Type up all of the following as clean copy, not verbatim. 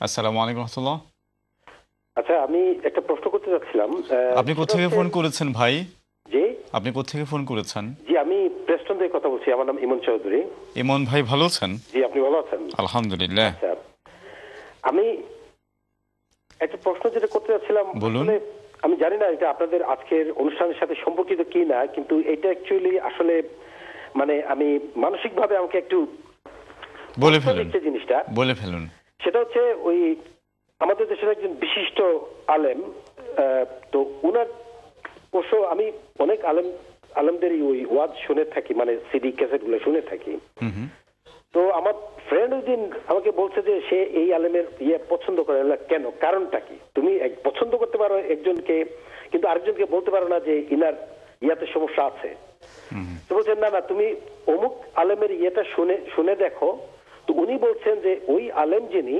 আসসালামু আলাইকুম রহমতুল্লাহ। আচ্ছা, আমি একটা প্রশ্ন করতে চাচ্ছিলাম। আপনি কোত্থেকে ফোন করেছেন ভাই? জি আপনি কোত্থেকে ফোন করেছেন? জি, আমি প্রেস্টন থেকে কথা বলছি। আমার নাম ইমন চৌধুরী। ইমন ভাই ভালো আছেন? জি, আপনি ভালো আছেন? আলহামদুলিল্লাহ। আচ্ছা, আমি একটা প্রশ্ন যেটা করতে চাচ্ছিলাম, বলুন। আসলে আমি জানি না এটা আপনাদের আজকের অনুষ্ঠানের সাথে সম্পর্কিত কি না, কিন্তু এটা অ্যাকচুয়ালি আসলে মানে আমি মানসিকভাবে আমাকে একটু বলে ফেলুন, দিচ্ছে জিনিসটা। বলে ফেলুন। সেটা হচ্ছে ওই আমাদের দেশের একজন বিশিষ্ট আলেম, তো উনার অবশ্য আমি অনেক আলেমদের ওই ওয়াজ শুনে থাকি, মানে সিডি ক্যাসেট গুলো শুনে থাকি। তো আমার ফ্রেন্ড ওই দিন আমাকে বলছে যে সে এই আলেমের পছন্দ করে না। কেন? কারণটা কি? তুমি পছন্দ করতে পারো একজনকে, কিন্তু আরেকজনকে বলতে পারো না যে ইনার ইয়াতে সমস্যা আছে। তো বলছেন না না, তুমি অমুক আলেমের ইয়েটা শুনে শুনে দেখো। তো উনি বলছেন যে ওই আলেম যিনি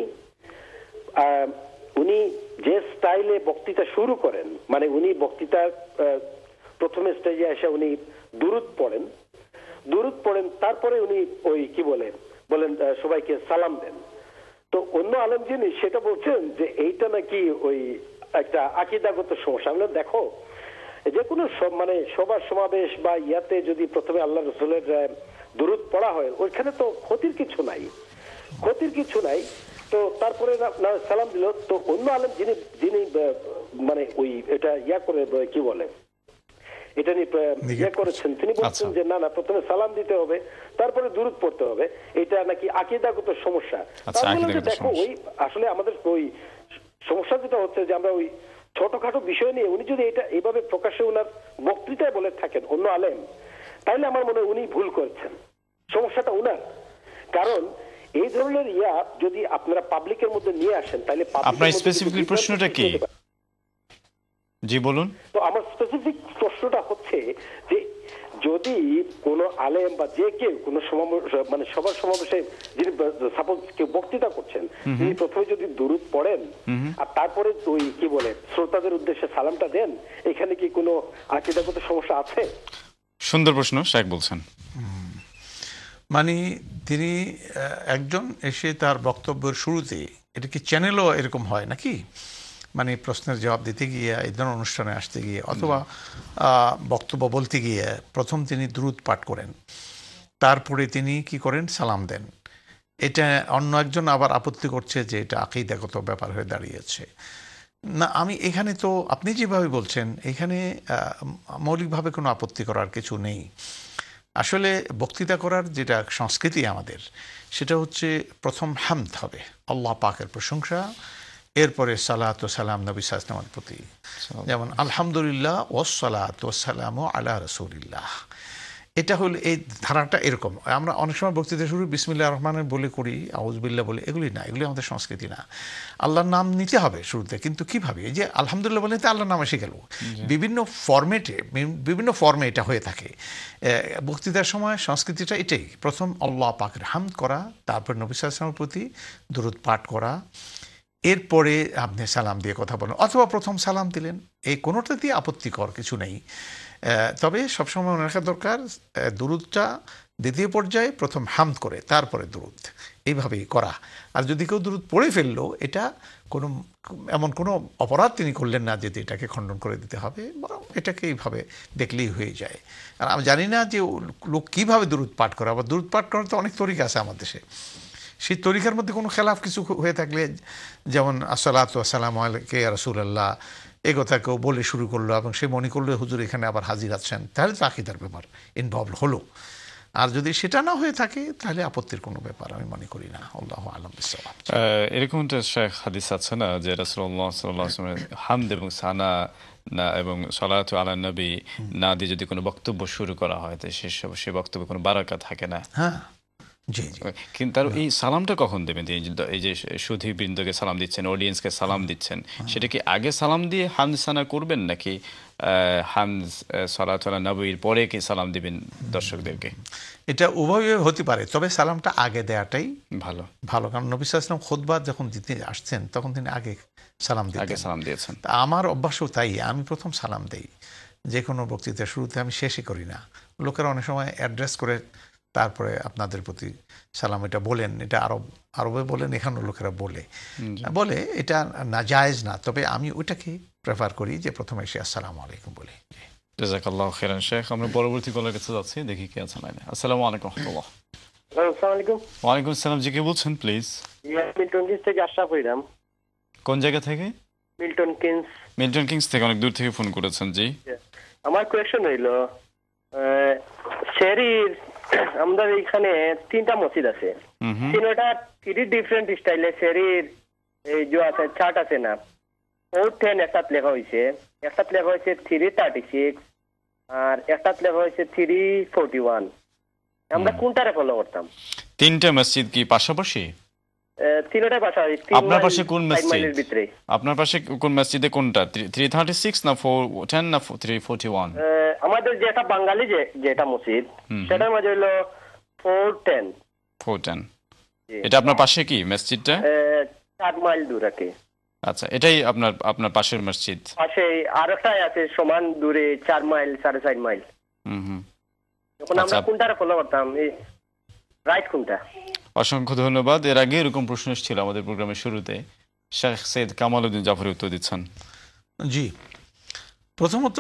উনি যে স্টাইলে বক্তৃতা শুরু করেন, মানে উনি বক্তৃতার প্রথমে স্টেজে এসে উনি দুরুদ পড়েন, তারপরে উনি ওই কি বলেন সবাইকে সালাম দেন। তো অন্য আলেম যিনি সেটা বলছেন যে এইটা নাকি ওই একটা আকীদাগত সমস্যা। আমরা দেখো যে কোনো মানে সবার সমাবেশ বা ইয়াতে যদি প্রথমে আল্লাহ রসুলের দুরুদ পড়া হয়, ওইখানে তো ক্ষতির কিছু নাই। তো তারপরে সালাম দিল। তো অন্য আলেম যিনি মানে ওই এটা করে কি বলে এটা নিয়ে করেছেন, তিনি বলছেন যে না না, প্রথমে সালাম দিতে হবে, তারপরে দুরূদ পড়তে হবে। এটা নাকি আকীদাগত সমস্যা। দেখো ওই আসলে আমাদের ওই সমস্যা যেটা হচ্ছে যে আমরা ওই ছোটখাটো বিষয় নিয়ে উনি যদি এটা এইভাবে প্রকাশ্যে ওনার বক্তৃতায় বলে থাকেন অন্য আলেম, তাইলে আমার মনে হয় উনি ভুল করছেন। সমস্যাটা উনার। কারণ এই ধরনের যদি আপনারা পাবলিকের মধ্যে নিয়ে আসেন, তাহলে আপনার স্পেসিফিক প্রশ্নটা কি? জি বলুন। তো আমার স্পেসিফিক প্রশ্নটা হচ্ছে যে যদি কোন আলেম বা যে কেউ কোন মানে সবার সমাবেশে যিনি সাপোজ কেউ বক্তৃতা করছেন, তিনি প্রথমে যদি দুরূদ পড়েন আর তারপরে ওই কি বলে শ্রোতাদের উদ্দেশ্যে সালামটা দেন, এখানে কি কোনো আকীদাগত সমস্যা আছে? সুন্দর প্রশ্ন শেখ বলছেন। মানে তিনি একজন এসে তার বক্তব্যের শুরুতে, এটা কি চ্যানেলও এরকম হয় নাকি, মানে প্রশ্নের জবাব দিতে গিয়ে, এই ধরনের অনুষ্ঠানে আসতে গিয়ে অথবা বক্তব্য বলতে গিয়ে প্রথম তিনি দুরূদ পাঠ করেন, তারপরে তিনি কি করেন, সালাম দেন। এটা অন্য একজন আবার আপত্তি করছে যে এটা আকীদাগত ব্যাপার হয়ে দাঁড়িয়েছে। না, আমি এখানে তো আপনি যেভাবে বলছেন এখানে মৌলিকভাবে কোনো আপত্তি করার কিছু নেই। আসলে বক্তৃতা করার যেটা সংস্কৃতি আমাদের, সেটা হচ্ছে প্রথম হামদ হবে, আল্লাহ পাকের প্রশংসা, এরপরে সালাত ও সালাম নবী সাল্লাল্লাহু আলাইহি ওয়াসাল্লামের প্রতি, যেমন আলহামদুলিল্লাহ ওয়াসসালাতু ওয়াসসালামু আলা রাসূলিল্লাহ। এটা হলো এই ধারাটা এরকম। আমরা অনেক সময় বক্তৃতা শুরু বিসমিল্লাহির রহমানির বলে করি, আউযুবিল্লাহ বলে, এগুলি না, এগুলি আমাদের সংস্কৃতি না। আল্লাহর নাম নিতে হবে শুরুতে, কিন্তু কিভাবে? এই যে আলহামদুলিল্লাহ বলে তো আল্লাহর নাম এসে গেল। বিভিন্ন ফর্মে এটা হয়ে থাকে বক্তৃতার সময়। সংস্কৃতিটা এটাই, প্রথম আল্লাহ পাকের হামদ করা, তারপর নবী সাল্লাল্লাহু আলাইহি ওয়াসাল্লামের প্রতি দুরূদ পাঠ করা, এরপরে আপনি সালাম দিয়ে কথা বলেন, অথবা প্রথম সালাম দিলেন, এই কোনোটাতেই আপত্তিকর কিছু নেই। তবে সবসময় মনে রাখা দরকার, দুরূদটা দ্বিতীয় পর্যায়ে প্রথম হামদ করে তারপরে দুরূদ, এইভাবেই করা। আর যদি কেউ দুরূদ পড়ে ফেললো, এটা কোনো এমন কোনো অপরাধ তিনি করলেন না যে এটাকে খণ্ডন করে দিতে হবে, বরং এটাকে এইভাবে দেখলেই হয়ে যায়। আর আমি জানি না যে লোক কীভাবে দুরূদ পাঠ করে। আবার দুরূদ পাঠ করার তো অনেক তরিকা আছে আমার দেশে। সেই তরিকার মধ্যে কোনো খেলাফ কিছু হয়ে থাকলে, যেমন আসসালাতু ওয়াসসালামু আলাইকা ইয়া রাসূলুল্লাহ, এই কথা কেউ বলে শুরু করলো এবং সে মনে করলো হুজুর এখানে আবার হাজির আছেন, তাহলে তো আকীদার ব্যাপার ইনভলভ হলো। আর যদি সেটা না হয়ে থাকে, তাহলে আপত্তির কোনো ব্যাপার আমি মনে করি না। আল্লাহু আ'লাম বিসসাওয়াব। এরকম একটা শেখ হাদিস আছে না যে রাসূলুল্লাহ সাল্লাল্লাহু আলাইহি ওয়াসাল্লাম হামদ এবং সানা না এবং সালাতু আলা নবী না দিয়ে যদি কোনো বক্তব্য শুরু করা হয়, তো সে বক্তব্যে কোনো বারাকা থাকে না। হ্যাঁ, জি জি। কিন্তু তার এই সালামটা কখন দেবেন? এই যে সুধীবৃন্দকে সালাম দিচ্ছেন, অডিয়েন্সকে সালাম দিচ্ছেন, সেটা কি আগে সালাম দিয়ে হামদ সানা করবেন, নাকি হামদ সালাতু আলা নবীর পরে কি সালাম দিবেন দর্শকদেরকে? এটা উভয় হতে পারে, তবে সালামটা আগে দেওয়াটাই ভালো। কারণ নবী সাল্লাল্লাহু আলাইহি ওয়াসাল্লাম খুতবা যখন দিতে আসছেন, তখন তিনি আগে সালাম দিয়েছেন। আমার অভ্যাসও তাই, আমি প্রথম সালাম দেই যে কোনো বক্তৃতার শুরুতে, আমি শেষে করি না। লোকেরা অনেক সময় অ্যাড্রেস করে তারপরে আপনাদের প্রতি সালাম এটা বলেন, এটা আরবে বলেন, এখানে লোকেরা বলে এটা নাজায়েজ না, তবে আমি ওইটাকে প্রেফার করি যে প্রথমে এসে আসসালামু আলাইকুম বলি। জাযাকাল্লাহু খাইরান শেখ। আমরা পরবর্তী কলের কাছে যাচ্ছি, দেখি কে আছেন লাইনে। আসসালামু আলাইকুম রাহমাতুল্লাহ। আসসালামু আলাইকুম। ওয়ালাইকুম আসসালাম, জি কে বলছেন প্লিজ? মিল্টন কিংস থেকে আশরাফ হইলাম। কোন জায়গা থেকে? Milton Kings. মিল্টন কিংস থেকে অনেক দূর থেকে ফোন করেছেন। জি, আমার কোয়েশ্চন হইল, শহরের আমাদের এখানে 3টা মসজিদ আছে, তিনটা 3 ডিফারেন্ট স্টাইলে শহরের এই যে আছে চার্ট আছে না, 410 একটা লেখা হয়েছে, একটা লেখা হয়েছে 336 আর একটা লেখা হয়েছে 341। আমরা কোনটারে ফলো করতাম? 3টে মসজিদ কি পাশাপাশি? তিনটাই পাশাপাশি। আপনার পাশে কোন মসজিদ? আপনার পাশে কোন মসজিদে কোনটা? 336 না 410 না 341? আমাদের যেটা বাঙালি যেটা মসজিদ সেটার মধ্যে হলো 410। এটা আপনার পাশে কি মসজিদটা? 4 মাইল দূরে কি? আচ্ছা, এটাই আপনার পাশের মসজিদ? পাশে আরেকটা আছে সমান দূরে 4 মাইল 4.5 মাইল। এখন আমরা কোনটারে ফলো করতাম, রাইট কোনটা? অসংখ্য ধন্যবাদ। এর আগে এরকম প্রশ্ন এসেছিল আমাদের প্রোগ্রামের শুরুতে, শেখ সৈয়দ কামাল উদ্দিন জাফরি উত্তর দিচ্ছেন। জি, প্রথমত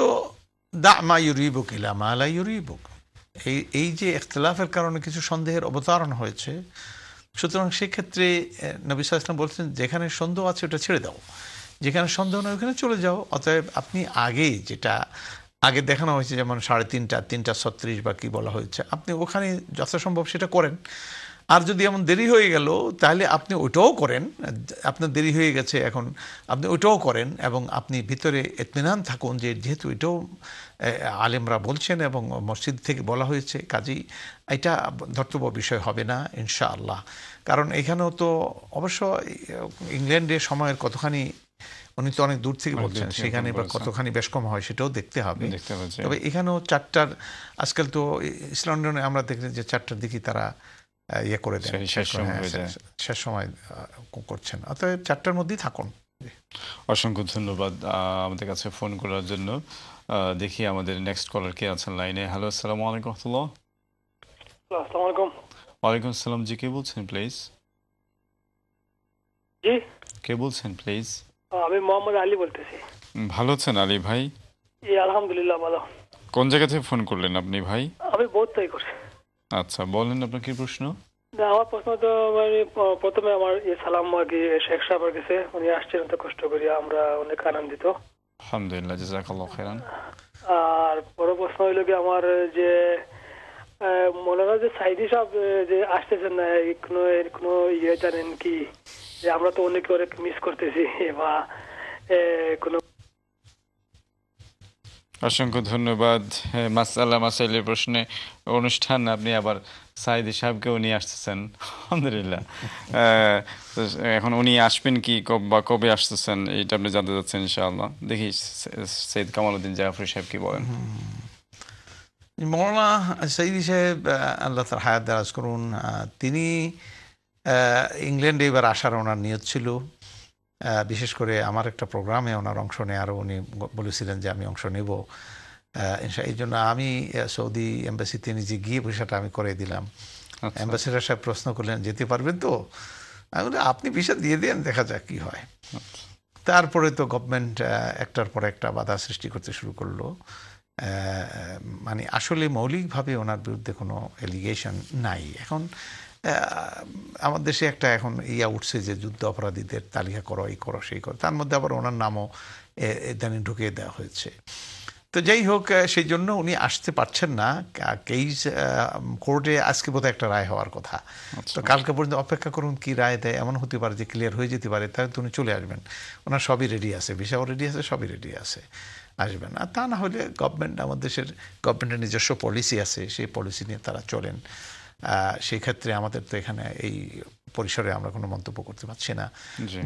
দা মা ইউরিবুক ইলা মা লা ইউরিবুক, এই যে ইখতিলাফের কারণে কিছু সন্দেহের অবতারণ হয়েছে, সুতরাং সেক্ষেত্রে নবী সাল্লাল্লাহু আলাইহি ওয়াসাল্লাম বলছেন যেখানে সন্দেহ আছে ওটা ছেড়ে দাও, যেখানে সন্দেহ নয় ওখানে চলে যাও। অতএব আপনি যেটা আগে দেখানো হয়েছে যেমন 3:30 3:36 বা কি বলা হয়েছে, আপনি ওখানে যথাসম্ভব সেটা করেন। আর যদি এমন দেরি হয়ে গেল তাহলে আপনি ওইটাও করেন, আপনার দেরি হয়ে গেছে এখন আপনি ওইটাও করেন, এবং আপনি ভিতরে ইতমিনান থাকুন যে যেহেতু এটাও আলেমরা বলছেন এবং মসজিদ থেকে বলা হয়েছে, কাজেই এটা ধর্তব্য বিষয় হবে না ইনশাআল্লাহ। কারণ এখানেও তো অবশ্য ইংল্যান্ডের সময়ের কতখানি, উনি তো অনেক দূর থেকে বলছেন, সেখানে বা কতখানি বেশ কম হয় সেটাও দেখতে হবে। তবে এখানেও 4টার, আজকাল তো ইস্ট লন্ডনে আমরা দেখি যে 4টার দিকে তারা ইয়ে করে দেন, শেষ সময় করছেন। অতএব 4টার মধ্যেই থাকুন। অসংখ্য ধন্যবাদ আমাদের কাছে ফোন করার জন্য। দেখি আমাদের নেক্সট কলার কে আছেন লাইনে। হ্যালো, আসসালামু আলাইকুম রাহমাতুল্লাহ। আসসালামু আলাইকুম। ওয়ালাইকুম আসসালাম, জি কে বলছেন প্লিজ? জি, কে বলছেন প্লিজ? আমি মোহাম্মদ আলী বলতেছি। ভালো আছেন আলী ভাই? জি আলহামদুলিল্লাহ ভালো। কোন জায়গা থেকে ফোন করলেন আপনি ভাই? আমি বহুত তাই করছি। আচ্ছা, বলেন আপনার কি প্রশ্ন? না, আমার প্রশ্ন তো মানে প্রথমে আমার সালাম আগে শেখ সাহেবের কাছে, উনি আসছেন তো কষ্ট করি, আমরা অনেক আনন্দিত আলহামদুলিল্লাহ, জাযাকাল্লাহু খাইরান। আর বড় প্রশ্ন হইল কি আমার যে মনে হয় যে সাইদি সাহেব যে আসতেছেন না, কোনো ইয়ে জানেন কি যে আমরা তো অনেক মিস করতেছি বা কোনো? অসংখ্য ধন্যবাদ। মাসাইলের প্রশ্নে অনুষ্ঠান আপনি আবার সাইদি সাহেবকেও নিয়ে আসতেছেন, আলহামদুলিল্লাহ। এখন উনি আসবেন কি বা কবে আসতেছেন এটা আপনি জানতে চাচ্ছেন ইনশাআল্লাহ। দেখি সৈয়দ কামাল উদ্দিন জাফরি সাহেব কি বলেন। মৌলানা সাইদি সাহেব আল্লাহ তার হায়াত দারাজ করুন, তিনি ইংল্যান্ডে এবার আসার ওনার নিয়ত ছিল। বিশেষ করে আমার একটা প্রোগ্রামে ওনার অংশ নেওয়ারও উনি বলেছিলেন যে আমি অংশ নেব। এই জন্য আমি সৌদি এম্বাসিতে নিজে গিয়ে ভিসাটা আমি করে দিলাম। অ্যাম্বাসেডার সাহেব প্রশ্ন করলেন যেতে পারবেন তো? আমি বলি আপনি ভিসা দিয়ে দেন, দেখা যাক কী হয়। তারপরে তো গভর্নমেন্ট একটার পর একটা বাধা সৃষ্টি করতে শুরু করলো। মানে আসলে মৌলিকভাবে ওনার বিরুদ্ধে কোনো এলিগেশন নাই। এখন আমার দেশে একটা এখন উঠছে যে যুদ্ধ অপরাধীদের তালিকা করো, এই করো সেই করো, তার মধ্যে আবার ওনার নামও ইদানিং ঢুকিয়ে দেওয়া হয়েছে। তো যাই হোক, সেই জন্য উনি আসতে পারছেন না। কেস কোর্টে আজকে বোধহয় একটা রায় হওয়ার কথা, তো কালকে পর্যন্ত অপেক্ষা করুন কি রায় দেয়। এমন হতে পারে যে ক্লিয়ার হয়ে যেতে পারে, তাহলে তো উনি চলে আসবেন। ওনার সবই রেডি আছে, ভিসাও রেডি আছে, সবই রেডি আছে, আসবেন। আর তা না হলে গভর্নমেন্ট, আমাদের দেশের গভর্নমেন্টের নিজস্ব পলিসি আছে, সেই পলিসি নিয়ে তারা চলেন। সেই ক্ষেত্রে আমাদের তো এখানে এই পরিসরে আমরা কোনো মন্তব্য করতে পারছি না।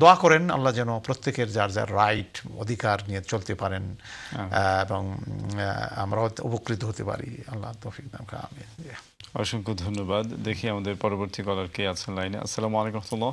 দোয়া করেন আল্লাহ যেন প্রত্যেকের যার যার রাইট অধিকার নিয়ে চলতে পারেন এবং আমরা উপকৃত হতে পারি। আল্লাহ তৌফিক দান করেন, আমিন। অসংখ্য ধন্যবাদ। দেখি আমাদের পরবর্তী কলার কে আছেন লাইনে। আসসালামু আলাইকুম রাহমাতুল্লাহ।